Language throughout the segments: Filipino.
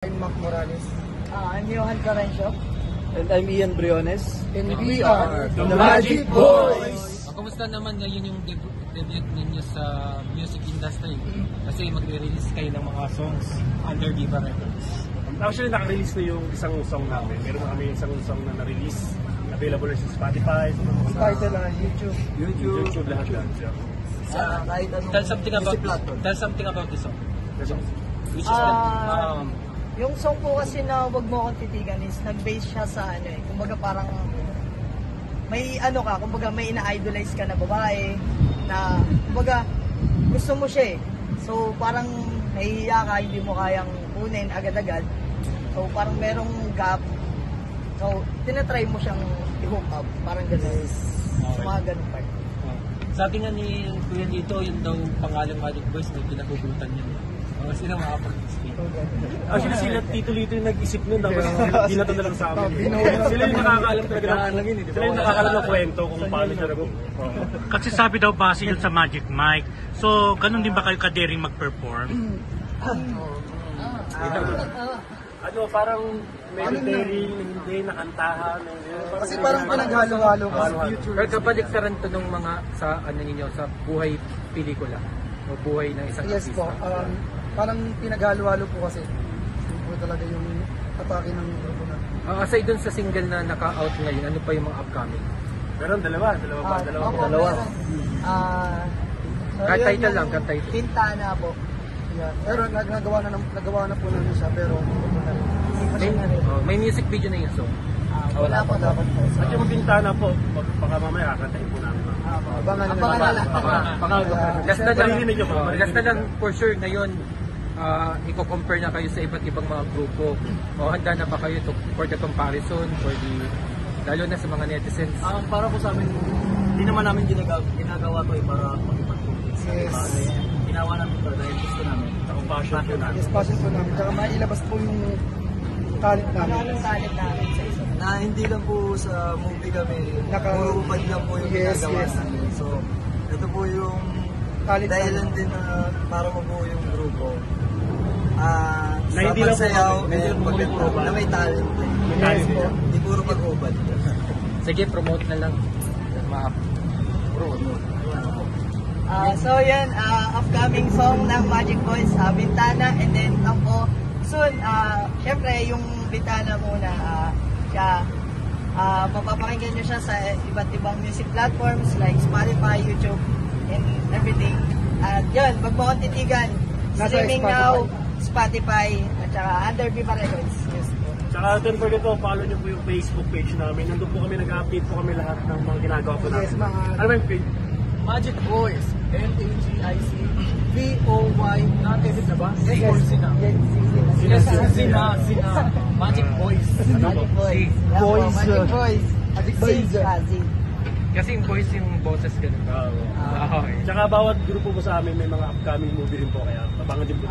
I'm Mac Morales. I'm Johan Carencio. And I'm Ian Briones. And we are the Magic Boys! Kumusta naman ngayon yung debut ninyo sa music industry? Kasi magre-release kayo ng mga songs under Viva Records. Actually, naka-release na yung isang song namin. Meron kami isang song na na-release. Available sa Spotify, title na YouTube, lahat yan. Kahit anong Tell something about music platform. Tell something about the song. Which is Yung song po kasi na Wag Mo Akong Titigan is nag-base siya sa kumbaga parang may kumbaga may ina-idolize ka na babae na kumbaga gusto mo siya eh. So parang nahihiya ka, hindi mo kayang kunin agad-agad. So parang merong gap. So tinatry mo siyang i-hook up, parang gano'n. So mga ganun part. sabi nga ni Kuya Lito, yun daw pangalang Magic Boys na pinahugutan yun. Kasi na makapag-speak. Actually, sila Tito Lito yung nag-isip nun. Tapos hindi na ito nalang sa amin. Sila yung nakakaalam talaga sila yung nakakaalam ng kwento kung paano siya nag- Kasi sabi daw base yun sa Magic Mike. So, ganun din ba kayo ka-daring mag-perform? Parang medyo daring, hindi, nakantahan. Kasi parang pinaghalo-halo kasi future. Pero kabaliktaran to ng mga sa ninyo, sa buhay pelikula o buhay ng isang Yes po, artista. parang pinaghalo-halo po kasi. Yun po talaga yung atake ng grupo na. Aside dun sa single na naka-out ngayon, ano pa yung mga upcoming? Meron dalawa pa. Dalawa. Kahit title lang, kahit title. Pintana po. Yeah. Pero nagawa na po namin siya, pero hindi pa rin. May music video na yung song. Wala po dapat po. At yung Bintana po, baka mamaya kakatayin po namin. Abangan na Last na lang, Maririnig nyo ba? last na lang for sure ngayon, i-compare na kayo sa iba't ibang mga grupo. O handa na ba kayo for the comparison, lalo na sa mga netizens? Para po sa amin, hindi naman namin ginagawa to para makipag-compete sa Yes. iba. Ginawa namin to dahil gusto namin. Ang passion po namin. Yes, passion po namin. Tsaka mailabas po yung talent namin. Anong talent namin sa isa? Na hindi lang po sa movie kami, puro lang po yung Yes, ginagawa yes. namin. So, ito po yung Talent dahilan namin. din na para mabuo yung grupo. Na hindi lang po pagsayaw kami, and pag-improve na may talent. Yes po. Hindi puro pag-ubad. Sige, promote na lang. So yan, upcoming song ng Magic Boys, Bintana, and then soon, syempre yung Bintana muna, mapapakinggan nyo siya sa iba't ibang music platforms like Spotify, YouTube, and everything. At yun, Wag Mo Akong Titigan, Nasa streaming now, Spotify, at saka under Viva Records. Yes po. Tsaka don't forget to, follow nyo po yung Facebook page namin. Nandun po kami, nag-update po kami lahat ng mga ginagawa po namin. Yes, mga Ano ba yung page? Magic Boys, MAGIC-BOY, na-edit na ba? Magic Boys. Magic Boys. Yeah, po, Boys, Magic Boys. Magic Boys. Kasi yung voice yung boses ganun. Okay. Tsaka bawat grupo po sa amin may mga upcoming movie rin po, kaya abangan din po.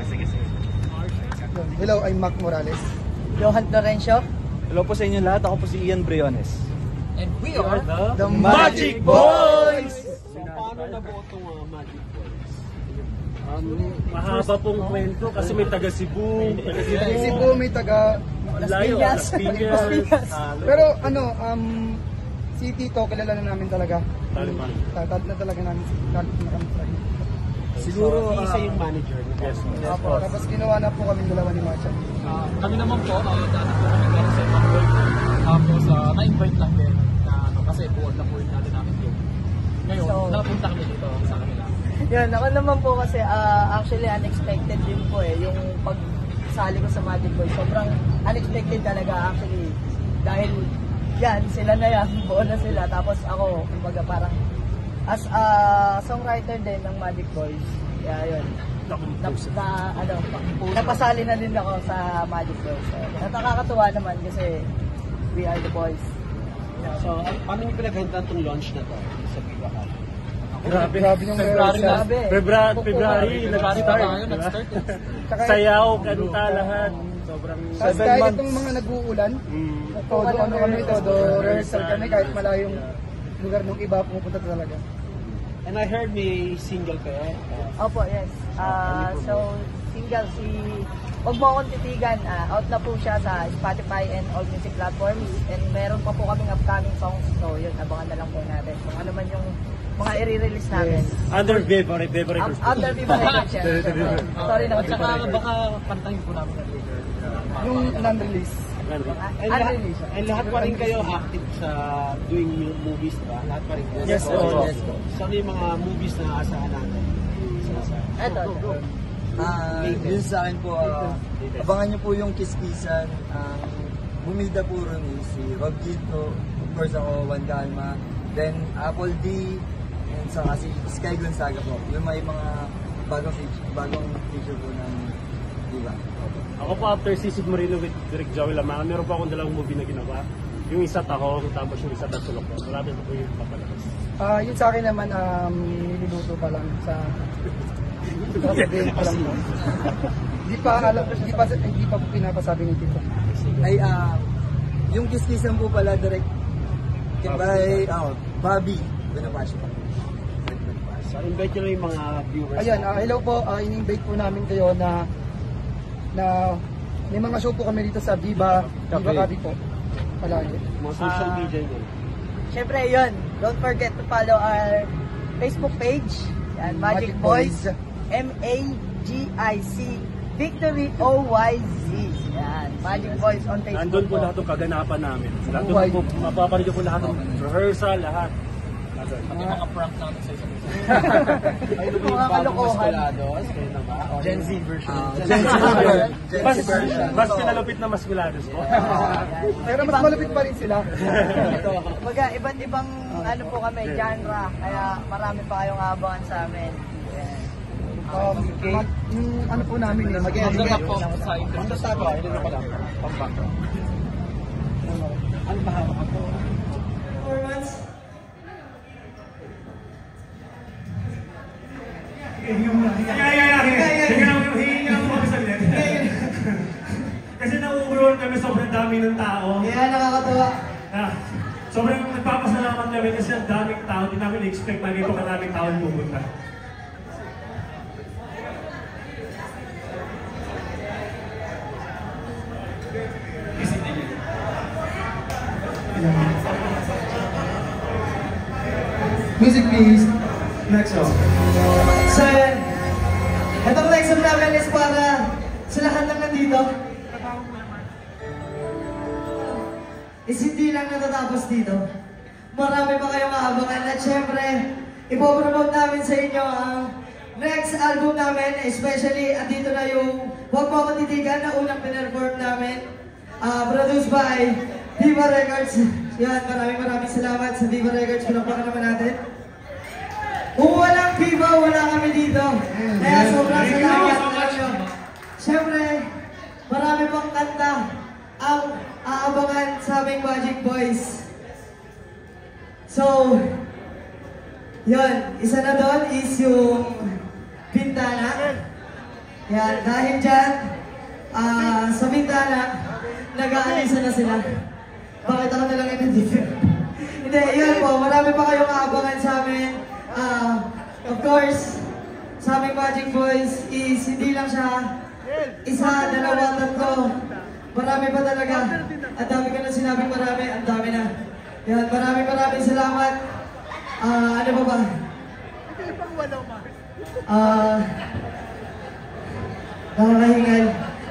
Sige. Hello, I'm Mac Morales. Johan Carencio. Hello po sa inyo lahat, ako po si Ian Briones. And we are The Magic Boys! Paano nabuo itong Magic Boys? Mahaba pong kwento kasi may taga Cebu, Cebu, may taga... Layo, Las Piñas. Pero si Tito, kilala na namin talaga. Taliban. Tatad na talaga namin na kami talaga. Siguro, isa yung manager. Yes. Opo, tapos ginawa na po kami dalawa ni Marcia. kami naman po, dati po kami meron sa ibang work. Tapos, na-invite lang din kasi buod na po yung natin namin yun. Ngayon, napunta kami dito sa kanila. Yun, ako naman po kasi actually unexpected din po yung pagsali ko sa Magic Boys. Sobrang unexpected talaga actually. Dahil yan, sila na yan, buo na sila. Tapos ako, kumbaga parang as a songwriter din ng Magic Boys. Yeah, yun. Napasali na din ako sa Magic Boys. Nakakatuwa naman kasi we are the boys. So, paano niyo pinaghandaan itong launch na to sa Viva Hub? Grabe. Grabe yung February na. February, nag-start. Nag-start. Sayaw, kanta, lahat. Sobrang Tapos kahit itong mga nag-uulan, todo rehearsal kami kahit malayong lugar ng iba, pumupunta talaga. And I heard may single kayo. Opo, yes. So, single si Wag Mo Akong Titigan. Out na po siya sa Spotify and all music platforms. And meron pa po kaming upcoming songs. So yun, abangan na lang po natin. Kung ano man yung mga i-release natin. Under Viva Records. Under Viva Records yan. Sorry na. At saka baka kantahin po namin na later. Yung non-release. Unreleased. And lahat pa rin kayo active sa doing movies, ba? Lahat pa rin. Yes, oo. So, ano yung mga movies na aasahan natin? Ito. Yun sa akin po, abangan nyo po yung Kiskisan. Bumida po ron si Rob Gito, of course ako, Juan Calma, then Apple D, and saka si Sky Gonzaga po. Yung may mga bagong feature po ng diba? Ako po after Sisig Marino with Direk Joey Lamang, meron po akong dalawang movie na ginawa. Yung isa Takong, tapos yung isa Tatsulok po. Malapit po yung papalabas. Yun sa akin naman, niluluto pa lang sa... Sasabihin ko lang po. Hindi pa po pinapasabi ng tito. Ay, yung Kiskisan po pala direct by Bobby Bonifacio. So, invite nyo lang yung mga viewers. Ayan, hello po. In-invite po namin kayo na may mga show po kami dito sa Viva Cafe po. Palagi. Mga social media yun. Siyempre yun, don't forget to follow our Facebook page. Yan, Magic Boys. MAGIC Victory OYZ. Yan, Magic Boys on Facebook. Nandun po lahat ng kaganapan namin. Nandun po, mapapanood po lahat ng rehearsal, lahat. Pati mga prank natin sa isa't isa. Ayun po mga kalokohan. Gen Z version. Mas kinalupit na Masculados po. Pero mas malapit pa rin sila. Kumbaga, iba't ibang ano po kami, genre. Kaya marami pa kayong abangan sa amin. Yan. Yung ano po namin Maganda po sa internet. Kasi nauuron kami sobrang dami ng tao. Kaya nakakatawa. Sobrang nagpapasalamat kami kasi ang daming tao. Di namin expect na dito karaming tao pupunta. Music please. Next song. So, itong next song namin is para sa lahat ng nandito. Is hindi lang natatapos dito. Marami pa kayong aabangan at syempre, ipopromote namin sa inyo ang next album namin, especially andito na yung Wag Mo Akong Titigan na unang pinerform namin. Produced by Viva Records. Yan, maraming salamat sa Viva Records. Pinapaka naman natin. Kung walang Viva, wala kami dito. Kaya sobrang salamat. Siyempre, marami pang kanta ang aabangan sa aming Magic Boys. So, yun, isa na doon is yung Bintana. Yan, dahil dyan, sa Bintana, nag-aalisa na sila. Bakit ako na lang nandito? Hindi, yun po, marami pa kayong aabangan sa amin. Of course, sa aming Magic Boys is hindi lang siya isa, dalawa, tatlo. Marami pa talaga. Ang dami ko na sinabing marami, ang dami na. Yan, maraming salamat. Ano pa ba? Nakakahingal.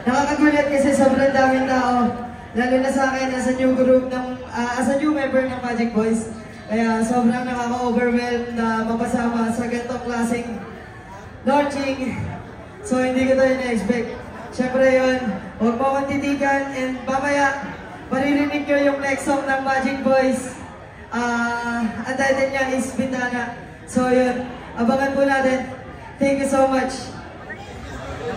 Nakakagulat kasi sobrang daming tao. Lalo na sa akin, as a new group, as a new member ng Magic Boys. Kaya sobrang nakaka-overwhelm na mapasama sa ganitong klaseng launching. So hindi ko tayo na-expect. Siyempre yun, Wag Mo Akong Titigan, and mamaya, maririnig nyo yung next song ng Magic Boys. Ang title niya is Bintana. So yun, abangan po natin. Thank you so much.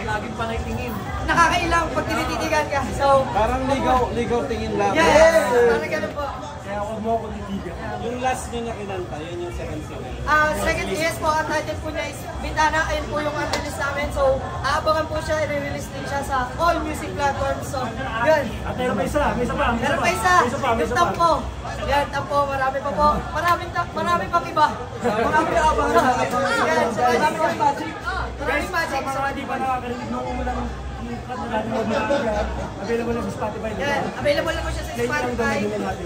Laging panay tingin. Nakakailang pag tinititigan ka. So, Parang ligaw tingin lang. yes! Parang ganun po. Kaya Wag Mo Akong Titigan. Yung last nyo na kinanta, yun yung second single. Second, yes po, ang title po niya is Bintana. Ayun po yung unreleased namin. So, aabangan po siya, i-release din siya sa all music platforms. So, yun. At meron pa isa, may isa pa. Meron pa isa, yung Tampo. Yan, Tampo, marami pa po. Marami pang iba. Marami pa abangan namin. Yan, so marami pang magic. Maraming magic. Sa mga hindi pa nakakarinig nung unang sikat na natin mo dito. Available na sa Spotify. Yan, available na po siya sa Spotify.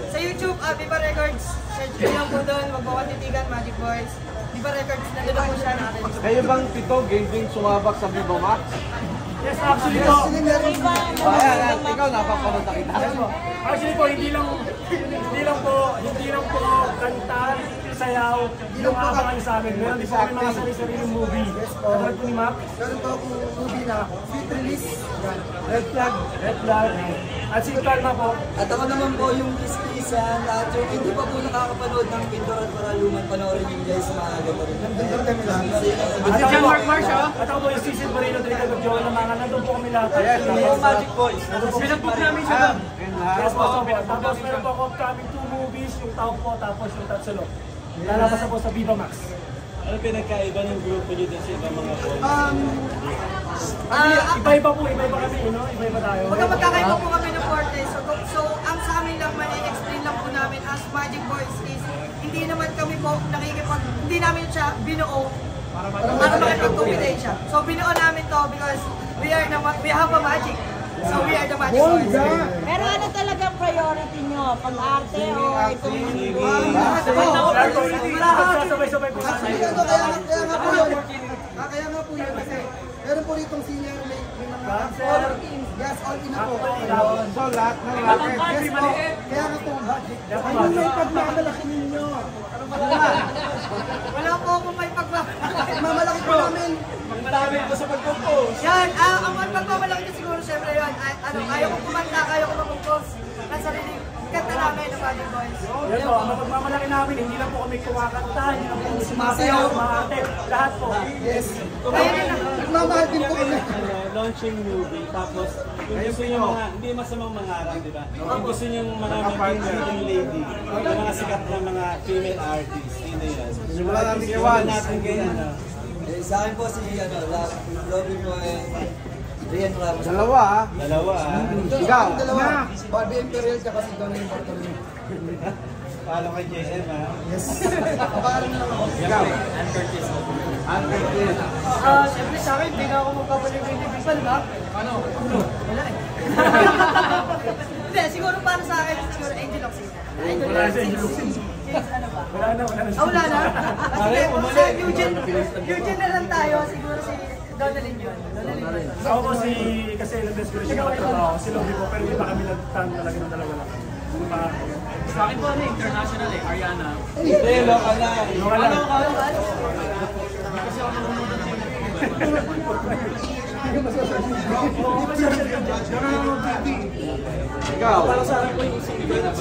Sa YouTube, Viva Records. Search nyo lang po doon, Wag Mo Akong Titigan, Magic Boys. Viva Records, nandun na po siya nakatay. Kayo bang Tito game sumabak sa Viva Max? Yes, actually po. Ayan, ikaw napapanood na kita. Actually po, hindi lang po kanta, sayaw, yung aabangan sa amin. Meron din po kami mga sarili-sariling movie. Katulad po ni Mac. Meron pa akong movie na sweet release. Yan. Red Flag. At si Kalma po. At ako naman po yung kiskisan at yung hindi pa po nakakapanood ng Pintor at Paraluman, panoorin yung guys sa mga gato rin. Nandun kami lang. At ako po, at ako po yung Cecil Barilo, Trical of Joel na mga nandun po kami lahat. Magic Boys. Pinag-book namin siya doon. Yes po, tapos meron po ako upcoming 2 movies, yung Tawag po, tapos yung Tatsalo. Lalabas ako sa Viva Max. Ano pinagkaiba ng grupo niyo din sa ibang mga boys? Iba-iba po, iba-iba kami, no? Iba-iba tayo. Magkakaiba po kami ng forte. So, ang sa amin lang, explain lang po namin as Magic Boys is, hindi naman kami po hindi namin siya binuo para makipag-compete siya. So, binuo namin to because we have a magic. So, we are the Magic Boys. Pero ano talagang priority nyo? Pag-arte o itong Sabay-sabay po natin. Kaya nga po yun kasi meron po ritong senior may mga all in. Yes, all in ako. So lahat ng rocker. Yes po. Kaya nga po budget. Ano yung pagmamalaki ninyo? Wala po akong may pagmamalaki. Mamalaki po namin. Marami po sa pag-compose. Yan, ang pagmamalaki niya siguro siyempre yun. Ayaw ko kumanta, ayaw ko mag-compose. Nasarili, kanta namin ng Magic Boys. Yan po, ang mapagmamalaki namin, hindi lang po kami kumakanta, hindi lang po kami sumasayaw, kumakante, lahat po. Yes. Nagmamahal din po kami. Launching movie, tapos yung gusto nyo mga, hindi masamang mangarang, di ba? Yung gusto nyo mga leading lady, yung mga sikat na mga female artists, sino yan? Wala natin kayo, ano? Sa akin po si Robin mo Rian Ramos. Dalawa, ah. Ikaw. Dalawa. Barbie Imperial tsaka si Donnie Bartolome. Palo kay JM, ha? Yes. Parang na ako. Ikaw. Ann Curtis. Siyempre sa akin, hindi na ako magpapalik ng individual, ba? Ano? Wala eh. Hindi, siguro para sa akin, siguro Angel Oxina. Wala sa Angel Oxina. Ano ba? Wala na. Wala na? Sige, sa Eugene na lang tayo, siguro si Donalyn yun. Ako po kasi ilang beses ko rin siya nakatrabaho, si Lobby po, pero hindi pa kami nagtan talaga ng dalawa lang. Sa akin po international Ariana. Hindi, local na. Ikaw. Para sa akin po yung single na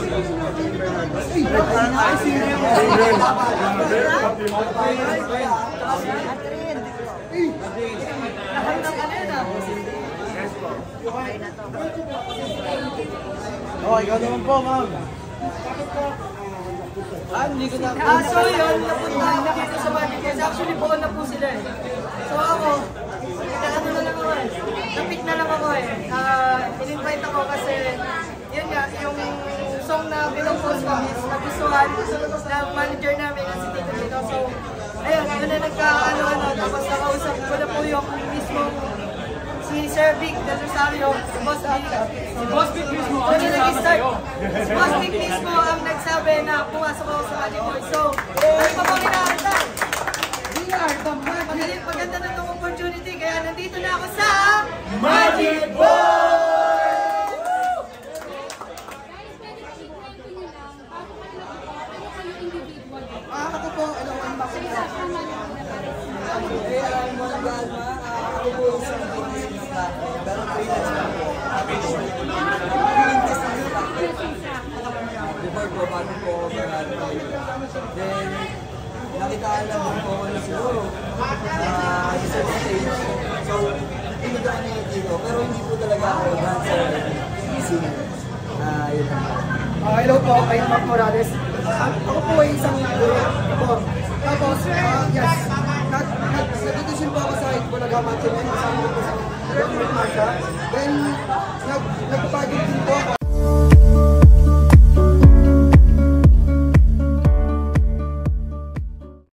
Ikaw naman po, ma'am. Hindi ko na. So yun, napunta ako dito sa Magic Boys. Actually, buo na po sila eh. So ako, ano na lang ako eh. Napik na lang ako eh. In-invite ako kasi, yun nga, yung song na pinupost ko is nagustuhan ng manager namin at si Tito Lito. So, ayun, yun na nagka-ano-ano. Tapos nakausap ko na po yung mismo si Sir Vic Del Rosario, si Boss Vic. Si Boss Vic mismo, ano nag-start? Si Boss Vic mismo ang nagsabi na pumasok ako sa Magic Boys. So, ano pa po inaartan? Maganda na itong opportunity, kaya nandito na ako sa Magic Boys! Ako po, ang makita. Ako po isang business na pero freelance lang po. Before po, bago po ako then, nakitaan lang po ako na siguro sa stage. So, hindi ko na dito. Pero hindi po talaga ako dancer singer. Yun lang. Hello po, I'm Mark Morales. Ako po ay isang actor. Tapos, yes, nag-audition po ako sa Bulaga Mansion. Kasama ko po sa Robert Marsha. Then, nagpapagod